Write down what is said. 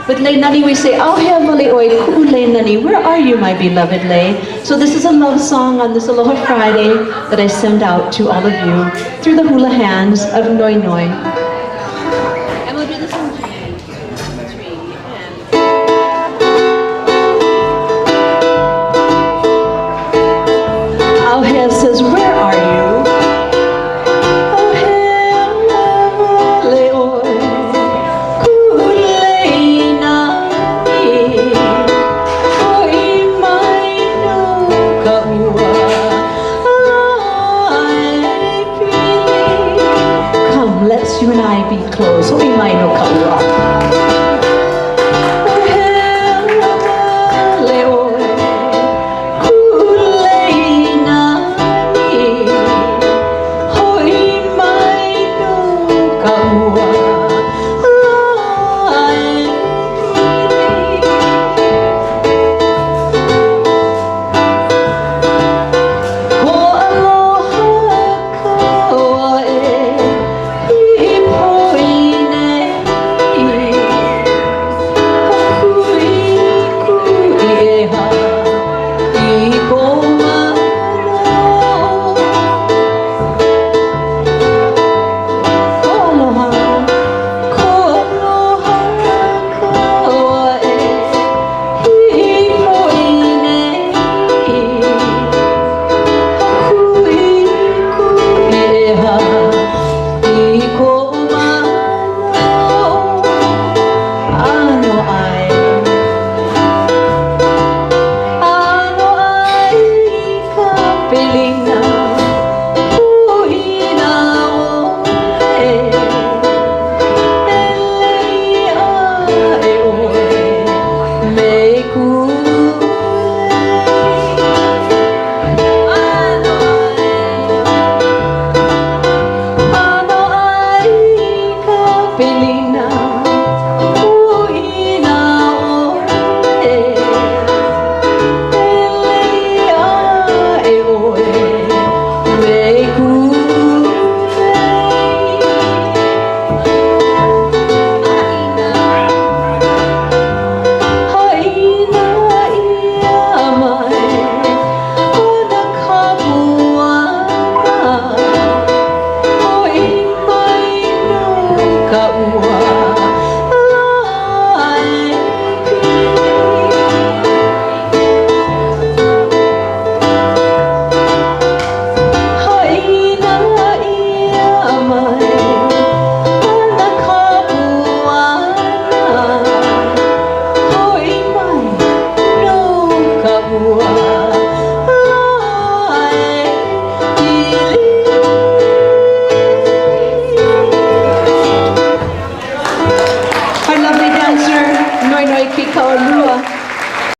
With Lay Nani, we say, "Oh, Heavenly Oi, Ku Lay Nani, where are you, my beloved Lay?" So this is a love song on this Aloha Friday that I send out to all of you through the hula hands of Noi Noi. And we'll do this in three, Our hair says, "Where are you?" You and I be close. Oi mai no kaua. Our lovely dancer, Noi Noi Kikaolua.